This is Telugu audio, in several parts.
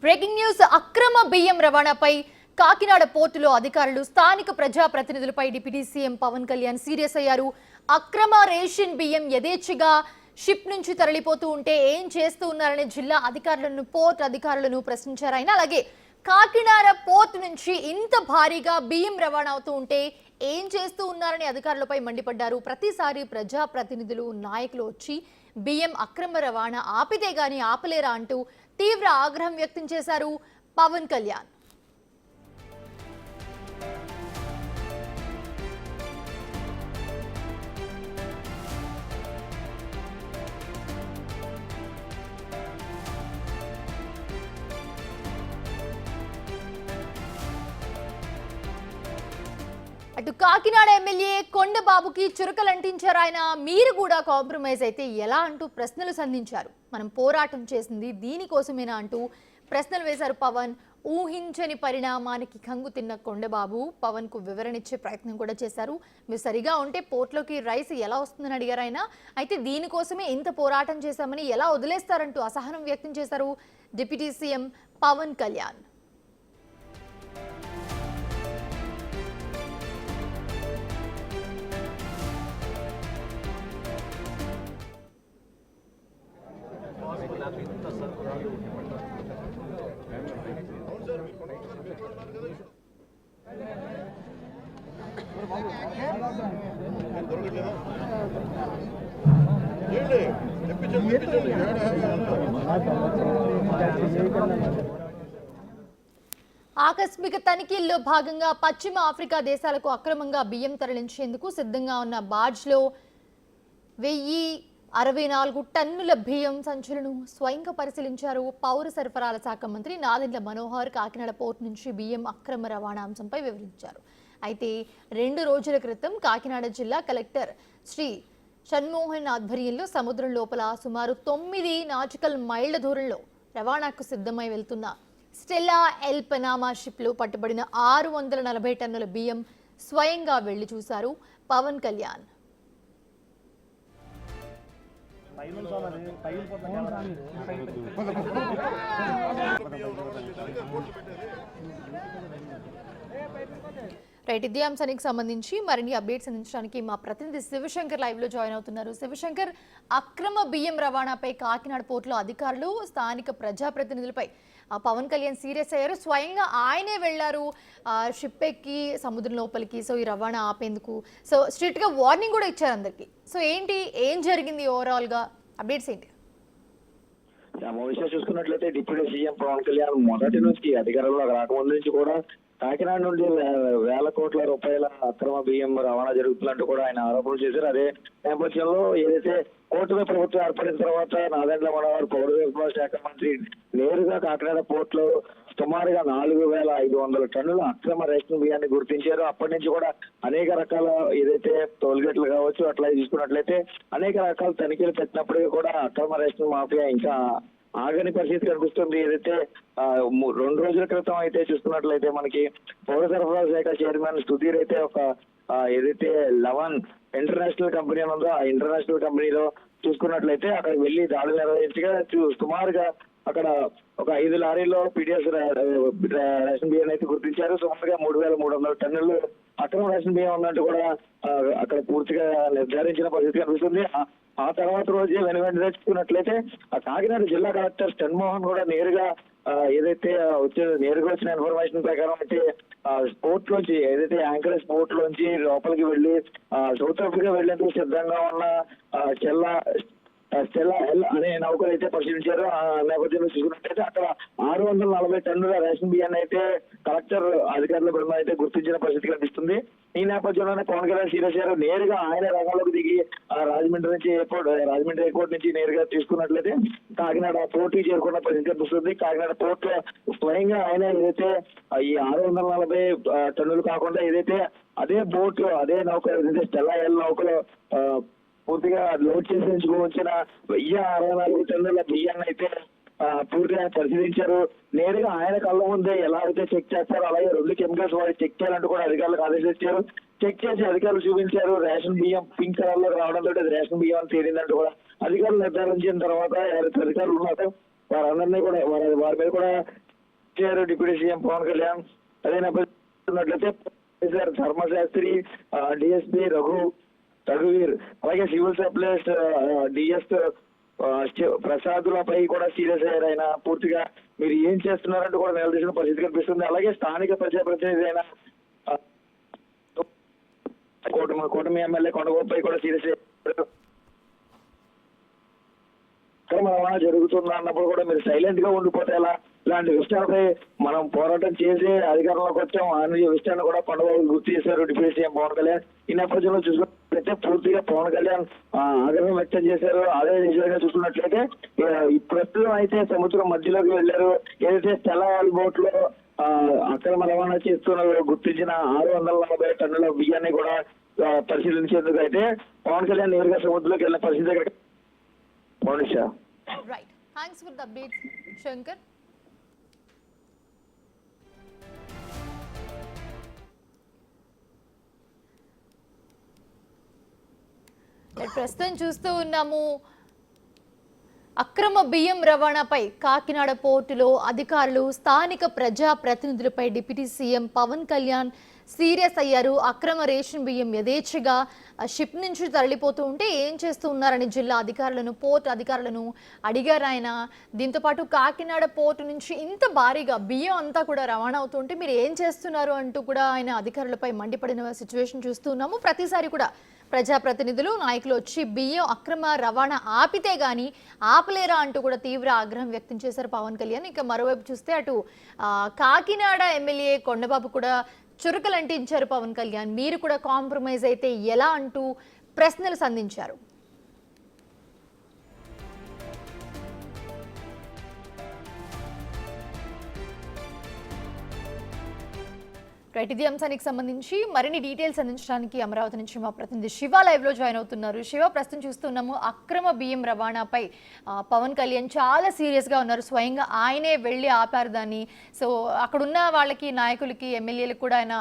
బ్రేకింగ్ న్యూస్ అక్రమ బియ్యం రవాణాపై కాకినాడ పోర్టులో అధికారులు స్థానిక ప్రజాప్రతినిధులపై deputy CM Pawan Kalyan serious అయ్యారు. అక్రమ రేషన్ బియ్యం యథేచ్ఛగా షిప్ నుంచి తరలిపోతూ ఉంటే ఏం చేస్తూ ఉన్నారని జిల్లా అధికారులను పోర్ట్ అధికారులను ప్రశ్నించారు ఆయన. అలాగే కాకినాడ పోర్ట్ నుంచి ఇంత భారీగా బియ్యం రవాణా అవుతూ ఉంటే ఏం చేస్తూ ఉన్నారని అధికారులపై మండిపడ్డారు. ప్రతిసారి ప్రజాప్రతినిధులు నాయకులు వచ్చి బియ్యం అక్రమ రవాణా ఆపితే గాని ఆపలేరా అంటూ తీవ్ర ఆగ్రహం వ్యక్తం చేశారు పవన్ కళ్యాణ్. అటు కాకినాడ ఎమ్మెల్యే కొండబాబుకి చురకలంటించారు ఆయన. మీరు కూడా కాంప్రమైజ్ అయితే ఎలా అంటూ ప్రశ్నలు సంధించారు. మనం పోరాటం చేసింది దీనికోసమేనా అంటూ ప్రశ్నలు వేశారు పవన్. ఊహించని పరిణామానికి కంగు తిన్న కొండబాబు పవన్ కు వివరణ ఇచ్చే ప్రయత్నం కూడా చేశారు. మీరు సరిగా ఉంటే పోర్ట్లోకి రైస్ ఎలా వస్తుందని అడిగారు ఆయన. అయితే దీనికోసమే ఇంత పోరాటం చేశామని ఎలా వదిలేస్తారంటూ అసహనం వ్యక్తం చేశారు డిప్యూటీ సీఎం పవన్ కళ్యాణ్. ఆకస్మిక తనిఖీల్లో భాగంగా పశ్చిమ ఆఫ్రికా దేశాలకు అక్రమంగా బియ్యం తరలించేందుకు సిద్ధంగా ఉన్న బార్జ్లో 1064 టన్నుల బియ్యం సంచులను స్వయంగా పరిశీలించారు పౌర సరఫరాల శాఖ మంత్రి నాదెండ్ల మనోహర్. కాకినాడ పోర్టు నుంచి బియ్యం అక్రమ రవాణా అంశంపై వివరించారు. అయితే 2 రోజుల క్రితం కాకినాడ జిల్లా కలెక్టర్ శ్రీ షణ్మోహన్ ఆధ్వర్యంలో సముద్రం లోపల సుమారు 9 నాటికల్ మైళ్ల దూరంలో రవాణాకు సిద్ధమై వెళ్తున్న స్టెల్లా ఎల్ పనామా షిప్లో పట్టుబడిన 640 టన్నుల బియ్యం స్వయంగా వెళ్లి చూశారు పవన్ కళ్యాణ్. రైట్, ఇదే అంశానికి సంబంధించి మరిన్ని అప్డేట్స్ అందించడానికి మా ప్రతినిధి శివశంకర్ లైవ్ లో జాయిన్ అవుతున్నారు. శివశంకర్, అక్రమ బియ్యం రవాణాపై కాకినాడ పోర్టులో అధికారులు స్థానిక ప్రజాప్రతినిధులపై పవన్ కళ్యాణ్ సీరియస్ అయ్యారు. స్వయంగా ఆయనే వెళ్లారు షిప్ ఎక్కి సముద్రం లోపలికి. సో ఈ రవాణా ఆపేందుకు సో స్ట్రిక్ట్ గా వార్నింగ్ కూడా ఇచ్చారు అందరికి. సో ఏంటి, ఏం జరిగింది ఓవరాల్ గా అప్డేట్స్ ఏంటి? విషయం చూసుకున్నట్లయితే డిప్యూటీ సీఎం పవన్ కళ్యాణ్ మొదటి నుంచి అధికారంలోకి రాకముందు నుంచి కూడా కాకినాడ నుండి వేల కోట్ల రూపాయల అక్రమ బియ్యం రవాణా జరుగుతున్నట్టు కూడా ఆయన ఆరోపణలు చేశారు. అదే నేపథ్యంలో ఏదైతే కోర్టులో ప్రభుత్వం ఏర్పడిన తర్వాత నాదెండ్ల మనోహర్ పౌర సరఫరాల శాఖ మంత్రి నేరుగా కాకినాడ పోర్టులో సుమారుగా 4500 టన్నుల అక్రమ రేషన్ బియ్యాన్ని గుర్తించారు. అప్పటి నుంచి కూడా అనేక రకాల ఏదైతే టోల్గేట్లు కావచ్చు అట్లా చూసుకున్నట్లయితే అనేక రకాల తనిఖీలు పెట్టినప్పటికీ కూడా అక్రమ రేషన్ మాఫియా ఇంకా ఆగని పరిస్థితి కనిపిస్తుంది. ఏదైతే 2 రోజుల క్రితం అయితే చూసుకున్నట్లయితే మనకి పౌర సరఫరా శాఖ చైర్మన్ సుధీర్ అయితే ఒక ఏదైతే 11 ఇంటర్నేషనల్ కంపెనీ ఉందో ఆ ఇంటర్నేషనల్ కంపెనీలో చూసుకున్నట్లయితే అక్కడ వెళ్లి దాడులు నిర్వహించగా సుమారుగా అక్కడ ఒక 5 లారీల్లో పీడిఎస్ రేషన్ బియ్యం అయితే గుర్తించారు. సుమారుగా 3300 టన్నులు అక్రమ రేషన్ బియ్యం ఉన్నట్టు కూడా అక్కడ పూర్తిగా నిర్ధారించిన పరిస్థితి కనిపిస్తుంది. ఆ తర్వాత రోజే వెనువెంటనే చూసుకున్నట్లయితే ఆ కాకినాడ జిల్లా కలెక్టర్ షణ్మోహన్ కూడా నేరుగా ఏదైతే నేరుగా వచ్చిన ఇన్ఫర్మేషన్ ప్రకారం అయితే పోర్ట్ లోంచి ఏదైతే యాంకరేజ్ పోర్ట్ లోంచి లోపలికి వెళ్లి సౌత్ ఆఫ్రికా వెళ్లేందుకు సిద్ధంగా ఉన్న స్టెల్లా ఎల్ అనే నౌకలు అయితే పరిశీలించారు. ఆ నేపథ్యంలో చూసుకున్నట్లయితే అక్కడ 640 టన్నుల రేషన్ బియ్యాన్ని అయితే కలెక్టర్ అధికారుల బృందం అయితే గుర్తించిన పరిస్థితి కనిపిస్తుంది. ఈ నేపథ్యంలోనే పవన్ కళ్యాణ్ సీరియస్ అయ్యారు. నేరుగా ఆయన రంగంలోకి దిగి రాజమండ్రి ఎయిర్పోర్ట్ నుంచి నేరుగా తీసుకున్నట్లయితే కాకినాడ పోర్టుకి చేరుకున్న పరిస్థితి కనిపిస్తుంది. కాకినాడ పోర్ట్ లో స్వయంగా ఆయన ఏదైతే ఈ 640 టన్నులు కాకుండా ఏదైతే అదే బోట్ లో అదే నౌక ఏదైతే స్టెల్లా ఎల్ నౌకలో పూర్తిగా లోడ్ చేసి ఉంచుకోవచ్చిన 1064 టన్నుల బియ్యాన్ని అయితే పూర్తిగా పరిశీలించారు. నేరుగా ఆయన కళ్ళ ముందే ఎలా అయితే చెక్ చేస్తారో అలాగే 2 కెమికల్స్ వాడి చెక్ చేయాలంటూ కూడా అధికారులకు ఆదేశించారు. చెక్ చేసి అధికారులు చూపించారు. రేషన్ బియ్యం పింక్ కలర్ లో రావడంతో అది రేషన్ బియ్యం అని తేలిందంటూ కూడా అధికారులు నిర్ధారించిన తర్వాత ఎవరైతే అధికారులు ఉన్నారో వారందరినీ కూడా వారి మీద కూడా చేశారు డిప్యూటీ సీఎం పవన్ కళ్యాణ్. అదే నేపథ్యంలో ధర్మశాస్త్రి, డిఎస్పీ రఘువీర్, అలాగే సివిల్ సప్లైస్ డిఎస్ ప్రసాదులపై కూడా సీరియస్ అయ్యారు. ఆయన పూర్తిగా మీరు ఏం చేస్తున్నారంటూ కూడా నిలదీసిన పరిస్థితి కనిపిస్తుంది. అలాగే స్థానిక ప్రజాప్రతినిధి అయిన కూటమి ఎమ్మెల్యే కొండగోపై కూడా సీరియస్ అయ్యారు. రవాణా జరుగుతుందా అన్నప్పుడు కూడా మీరు సైలెంట్ గా ఉండిపోతే ఎలా? ఇలాంటి విషయాలపై మనం పోరాటం చేసి అధికారంలోకి వచ్చాం అనే విషయాన్ని కూడా కొండబాబు గుర్తు చేశారు డిప్యూటీ సీఎం పవన్ కళ్యాణ్. ఈ నేపథ్యంలో చూసుకున్నట్లయితే పూర్తిగా పవన్ కళ్యాణ్ ఆగ్రహం వ్యక్తం చేశారు. అదే విషయంగా చూసుకున్నట్లయితే ప్రస్తుతం అయితే సముద్రం మధ్యలోకి వెళ్లారు. ఏదైతే స్థలాల బోట్ లో అక్రమ రవాణా చేస్తున్న గుర్తించిన 640 టన్నుల బియ్యాన్ని కూడా పరిశీలించేందుకు అయితే పవన్ కళ్యాణ్ నేరుగా సముద్రంలోకి వెళ్ళిన పరిస్థితి దగ్గర. Monisha, right, thanks for the updates Shankar. ప్రస్తుతం చూస్తూ ఉన్నాము అక్రమ బియ్యం రవాణాపై కాకినాడ పోర్టులో అధికారులు స్థానిక ప్రజా ప్రతినిధులపై deputy CM Pawan Kalyan serious అయ్యారు. అక్రమ రేషన్ బియ్యం యథేచ్ఛగా షిప్ నుంచి తరలిపోతూ ఉంటే ఏం చేస్తూ ఉన్నారని జిల్లా అధికారులను, పోర్ట్ అధికారులను అడిగారు ఆయన. దీంతోపాటు కాకినాడ పోర్టు నుంచి ఇంత భారీగా బియ్యం అంతా కూడా రవాణా అవుతుంటే మీరు ఏం చేస్తున్నారు అంటూ కూడా ఆయన అధికారులపై మండిపడిన సిచ్యువేషన్ చూస్తున్నాము. ప్రతిసారి కూడా ప్రజాప్రతినిధులు, నాయకులు వచ్చి బియ్యం అక్రమ రవాణా ఆపితే గానీ ఆపలేరా అంటూ కూడా తీవ్ర ఆగ్రహం వ్యక్తం చేశారు పవన్ కళ్యాణ్. ఇక మరోవైపు చూస్తే అటు కాకినాడ ఎమ్మెల్యే కొండబాబు కూడా చురుకలు అంటించారు పవన్ కళ్యాణ్. మీరు కూడా కాంప్రమైజ్ అయితే ఎలా అంటూ ప్రశ్నలు సంధించారు. రైట్, ఇది అంశానికి సంబంధించి మరిన్ని డీటెయిల్స్ అందించడానికి అమరావతి నుంచి మా ప్రతినిధి శివ లైవ్ లో జాయిన్ అవుతున్నారు. శివ, ప్రస్తుతం చూస్తున్నాము అక్రమ బియ్యం రవాణాపై పవన్ కళ్యాణ్ చాలా సీరియస్ గా ఉన్నారు. స్వయంగా ఆయనే వెళ్ళి ఆపారు దాన్ని. సో అక్కడున్న వాళ్ళకి, నాయకులకి, ఎమ్మెల్యేలకు కూడా ఆయన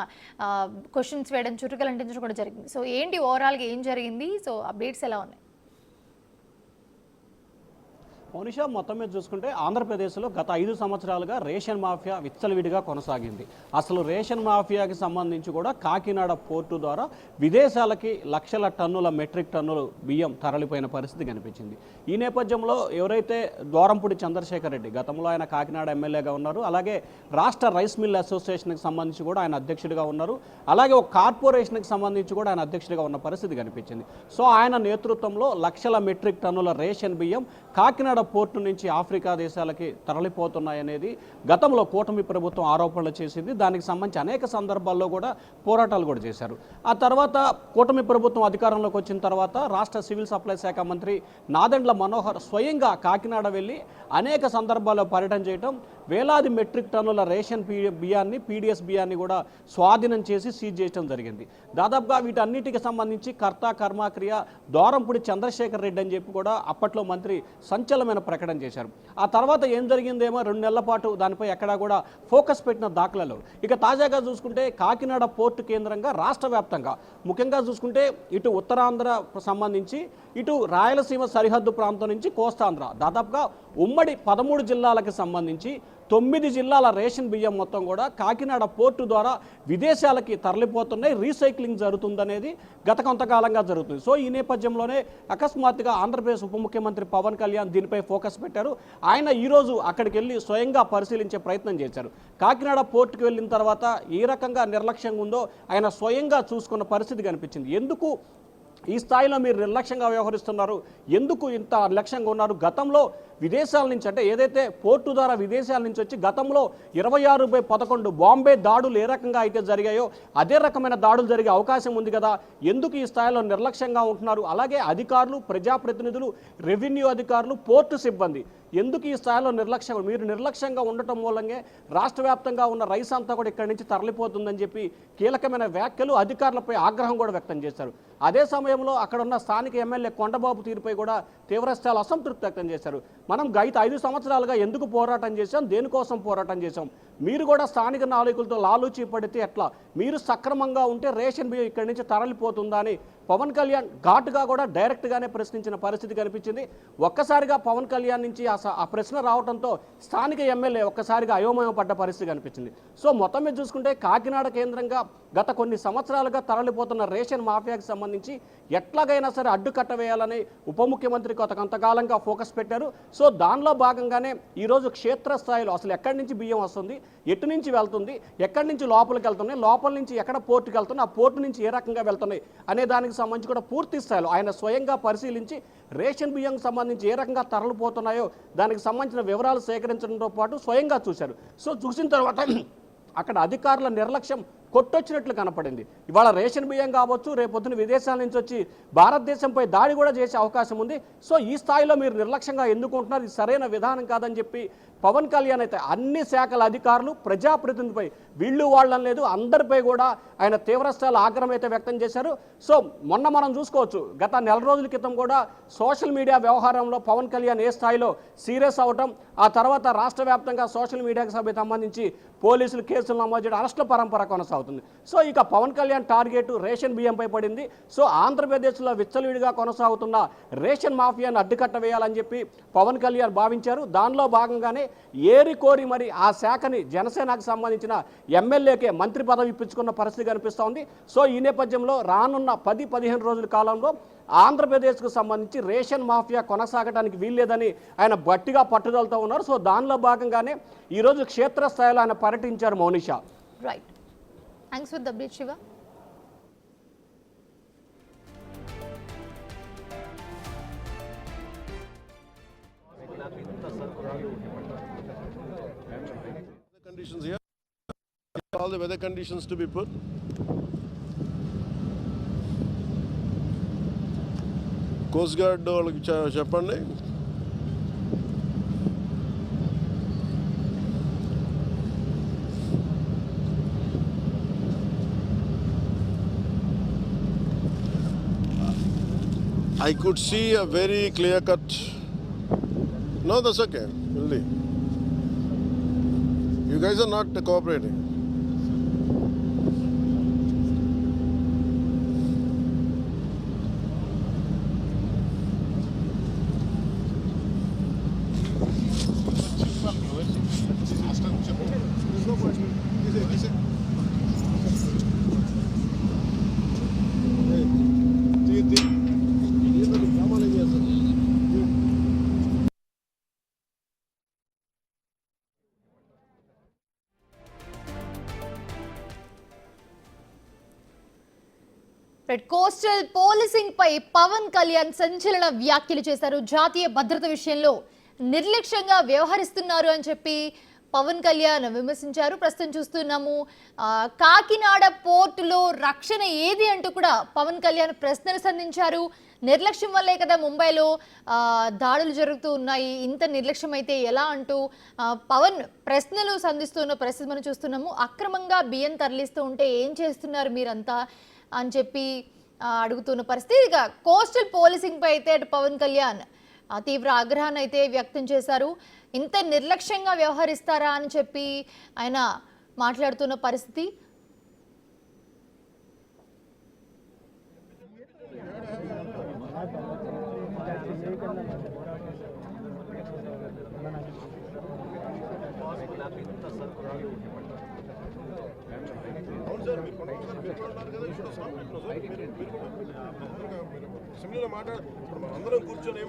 క్వశ్చన్స్ వేయడం, చురుకలు అంటించడం కూడా జరిగింది. సో ఏంటి ఓవరాల్ గా ఏం జరిగింది? సో అప్డేట్స్ ఎలా ఉన్నాయి? మోనిషా, మొత్తం మీద చూసుకుంటే ఆంధ్రప్రదేశ్లో గత 5 సంవత్సరాలుగా రేషన్ మాఫియా విచ్చలవిడిగా కొనసాగింది. అసలు రేషన్ మాఫియాకి సంబంధించి కూడా కాకినాడ పోర్టు ద్వారా విదేశాలకి లక్షల టన్నుల మెట్రిక్ టన్నులు బియ్యం తరలిపోయిన పరిస్థితి కనిపించింది. ఈ నేపథ్యంలో ఎవరైతే ద్వారంపూడి చంద్రశేఖర్ రెడ్డి, గతంలో ఆయన కాకినాడ ఎమ్మెల్యేగా ఉన్నారు, అలాగే రాష్ట్ర రైస్ మిల్ అసోసియేషన్కి సంబంధించి కూడా ఆయన అధ్యక్షుడిగా ఉన్నారు, అలాగే ఒక కార్పొరేషన్కి సంబంధించి కూడా ఆయన అధ్యక్షుడిగా ఉన్న పరిస్థితి కనిపించింది. సో ఆయన నేతృత్వంలో లక్షల మెట్రిక్ టన్నుల రేషన్ బియ్యం కాకినాడ పోర్టు నుంచి ఆఫ్రికా దేశాలకి తరలిపోతున్నాయనేది గతంలో కూటమి ప్రభుత్వం ఆరోపణలు చేసింది. దానికి సంబంధించి అనేక సందర్భాల్లో కూడా పోరాటాలు కూడా చేశారు. ఆ తర్వాత కూటమి ప్రభుత్వం అధికారంలోకి వచ్చిన తర్వాత రాష్ట్ర సివిల్ సప్లై శాఖ మంత్రి నాదెండ్ల మనోహర్ స్వయంగా కాకినాడ వెళ్ళి అనేక సందర్భాల్లో పర్యటన చేయడం, వేలాది మెట్రిక్ టన్నుల రేషన్ బియ్యాన్ని, పీడిఎస్ బియ్యాన్ని కూడా స్వాధీనం చేసి సీజ్ చేయడం జరిగింది. దాదాపుగా వీటన్నిటికి సంబంధించి కర్త కర్మక్రియ ద్వారంపూడి చంద్రశేఖర్ రెడ్డి అని చెప్పి కూడా అప్పట్లో మంత్రి సంచలనమైన ప్రకటన చేశారు. ఆ తర్వాత ఏం జరిగిందేమో 2 నెలల పాటు దానిపై ఎక్కడా కూడా ఫోకస్ పెట్టిన దాఖలాలు. ఇక తాజాగా చూసుకుంటే కాకినాడ పోర్టు కేంద్రంగా రాష్ట్ర వ్యాప్తంగా, ముఖ్యంగా చూసుకుంటే ఇటు ఉత్తరాంధ్ర సంబంధించి, ఇటు రాయలసీమ సరిహద్దు ప్రాంతం నుంచి కోస్తాంధ్ర, దాదాపుగా ఉమ్మడి 13 జిల్లాలకు సంబంధించి 9 జిల్లాల రేషన్ బియ్యం మొత్తం కూడా కాకినాడ పోర్టు ద్వారా విదేశాలకి తరలిపోతున్నాయి. రీసైక్లింగ్ జరుగుతుందనేది గత కొంతకాలంగా జరుగుతుంది. సో ఈ నేపథ్యంలోనే అకస్మాత్తుగా ఆంధ్రప్రదేశ్ ఉప ముఖ్యమంత్రి పవన్ కళ్యాణ్ దీనిపై ఫోకస్ పెట్టారు. ఆయన ఈరోజు అక్కడికి వెళ్ళి స్వయంగా పరిశీలించే ప్రయత్నం చేశారు. కాకినాడ పోర్టుకు వెళ్ళిన తర్వాత ఏ రకంగా నిర్లక్ష్యంగా ఉందో ఆయన స్వయంగా చూసుకున్న పరిస్థితి కనిపించింది. ఎందుకు ఈ స్థాయిలో మీరు నిర్లక్ష్యంగా వ్యవహరిస్తున్నారు, ఎందుకు ఇంత నిర్లక్ష్యంగా ఉన్నారు? గతంలో విదేశాల నుంచి, అంటే ఏదైతే పోర్టు ద్వారా విదేశాల నుంచి వచ్చి గతంలో 26/11 బాంబే దాడులు ఏ రకంగా అయితే జరిగాయో అదే రకమైన దాడులు జరిగే అవకాశం ఉంది కదా, ఎందుకు ఈ స్థాయిలో నిర్లక్ష్యంగా ఉంటున్నారు? అలాగే అధికారులు, ప్రజాప్రతినిధులు, రెవెన్యూ అధికారులు, పోర్టు సిబ్బంది ఎందుకు ఈ స్థాయిలో మీరు నిర్లక్ష్యంగా ఉండటం మూలంగా రాష్ట్ర వ్యాప్తంగా ఉన్న రైస్ అంతా కూడా ఇక్కడి నుంచి తరలిపోతుందని చెప్పి కీలకమైన వ్యాఖ్యలు, అధికారులపై ఆగ్రహం కూడా వ్యక్తం చేశారు. అదే సమయంలో అక్కడ ఉన్న స్థానిక ఎమ్మెల్యే కొండబాబు తీరుపై కూడా తీవ్రస్థాయిలో అసంతృప్తి వ్యక్తం చేశారు. మనం గత 5 సంవత్సరాలుగా ఎందుకు పోరాటం చేశాం, దేనికోసం పోరాటం చేశాం, మీరు కూడా స్థానిక నాయకులతో లాలూచి పడితే ఎట్లా, మీరు సక్రమంగా ఉంటే రేషన్ బియ్యం ఇక్కడి నుంచి తరలిపోతుందా అని పవన్ కళ్యాణ్ ఘాటుగా కూడా డైరెక్ట్గానే ప్రశ్నించిన పరిస్థితి కనిపించింది. ఒక్కసారిగా పవన్ కళ్యాణ్ నుంచి ఆ ప్రశ్న రావడంతో స్థానిక ఎమ్మెల్యే ఒక్కసారిగా అయోమయం పడ్డ పరిస్థితి కనిపించింది. సో మొత్తం మీద చూసుకుంటే కాకినాడ కేంద్రంగా గత కొన్ని సంవత్సరాలుగా తరలిపోతున్న రేషన్ మాఫియాకి సంబంధించి ఎట్లాగైనా సరే అడ్డుకట్ట వేయాలని ఉప ముఖ్యమంత్రి కొంతకాలంగా ఫోకస్ పెట్టారు. సో దానిలో భాగంగానే ఈరోజు క్షేత్రస్థాయిలో అసలు ఎక్కడి నుంచి బియ్యం వస్తుంది, ఎటు నుంచి వెళ్తుంది, ఎక్కడి నుంచి లోపలికి వెళ్తున్నాయి, లోపల నుంచి ఎక్కడ పోర్టుకి వెళ్తున్నాయి, ఆ పోర్టు నుంచి ఏ రకంగా వెళ్తున్నాయి అనే దానికి సంబంధించి కూడా పూర్తి స్థాయిలో ఆయన స్వయంగా పరిశీలించి రేషన్ బియ్యంకి సంబంధించి ఏ రకంగా తరలిపోతున్నాయో దానికి సంబంధించిన వివరాలు సేకరించడంతో పాటు స్వయంగా చూశారు. సో చూసిన తర్వాత అక్కడ అధికారుల నిర్లక్ష్యం కొట్టొచ్చినట్లు కనపడింది. ఇవాళ రేషన్ బియ్యం కావచ్చు, రేపొద్దున విదేశాల నుంచి వచ్చి భారతదేశంపై దాడి కూడా చేసే అవకాశం ఉంది. సో ఈ స్థాయిలో మీరు నిర్లక్ష్యంగా ఎందుకుంటున్నారు, ఇది సరైన విధానం కాదని చెప్పి పవన్ కళ్యాణ్ అయితే అన్ని శాఖల అధికారులు ప్రజాప్రతినిధిపై వీళ్ళు వాళ్ళని లేదు అందరిపై కూడా ఆయన తీవ్రస్థాయిలో ఆగ్రహం అయితే వ్యక్తం చేశారు. సో మొన్న మనం చూసుకోవచ్చు, గత నెల రోజుల క్రితం కూడా సోషల్ మీడియా వ్యవహారంలో పవన్ కళ్యాణ్ ఏ స్థాయిలో సీరియస్ అవటం, ఆ తర్వాత రాష్ట్ర వ్యాప్తంగా సోషల్ మీడియాకి సంబంధించి పోలీసులు కేసులు నమోదు చేయడం, అరెస్టుల పరంపర కొనసాగుతుంది. సో ఇక పవన్ కళ్యాణ్ టార్గెట్ రేషన్ బియ్యంపై పడింది. సో ఆంధ్రప్రదేశ్లో విచ్చలవిడిగా కొనసాగుతున్న రేషన్ మాఫియాను అడ్డుకట్ట వేయాలని చెప్పి పవన్ కళ్యాణ్ భావించారు. దానిలో భాగంగానే ఏరి కోరి మరి ఆ శాఖని జనసేనకు సంబంధించిన ఎమ్మెల్యేకే మంత్రి పదవి ఇప్పించుకున్న పరిస్థితి కనిపిస్తోంది. సో ఈ నేపథ్యంలో రానున్న 10-15 రోజుల కాలంలో ఆంధ్రప్రదేశ్కు సంబంధించి రేషన్ మాఫియా కొనసాగడానికి వీల్లేదని ఆయన గట్టిగా పట్టుదలతో ఉన్నారు. సో దానిలో భాగంగానే ఈరోజు క్షేత్రస్థాయిలో ఆయన పర్యటించారు Mounisha. Right, thanks for the update Shiva. Conditions here, all the weather conditions to be put. Coast Guard వాళ్ళకి చెప్పండి. I could see a very clear cut. No, that's okay. Really. You guys are not cooperating. Coastal policing పై పవన్ కళ్యాణ్ సంచలన వ్యాఖ్యలు చేశారు. జాతీయ భద్రత విషయంలో నిర్లక్ష్యంగా వ్యవహరిస్తున్నారు అని చెప్పి పవన్ కళ్యాణ్ విమర్శించారు. ప్రస్తుతం చూస్తున్నాము కాకినాడ పోర్టులో రక్షణ ఏది అంటూ కూడా పవన్ కళ్యాణ్ ప్రశ్నలు సంధించారు. నిర్లక్ష్యం వల్లే కదా ముంబైలో దాడులు జరుగుతూ ఉన్నాయి, ఇంత నిర్లక్ష్యం అయితే ఎలా అంటూ పవన్ ప్రశ్నలు సంధిస్తున్న పరిస్థితి మనం చూస్తున్నాము. అక్రమంగా బియ్యం తరలిస్తూ ఉంటే ఏం చేస్తున్నారు మీరంతా అని చెప్పి అడుగుతున్న పరిస్థితి. ఇక కోస్టల్ పోలీసింగ్ పై అయితే అటు పవన్ కళ్యాణ్ తీవ్ర ఆగ్రహాన్ని అయితే వ్యక్తం చేశారు. ఇంత నిర్లక్ష్యంగా వ్యవహరిస్తారా అని చెప్పి ఆయన మాట్లాడుతున్న పరిస్థితి. మాట్లాడు అందరం కూర్చొని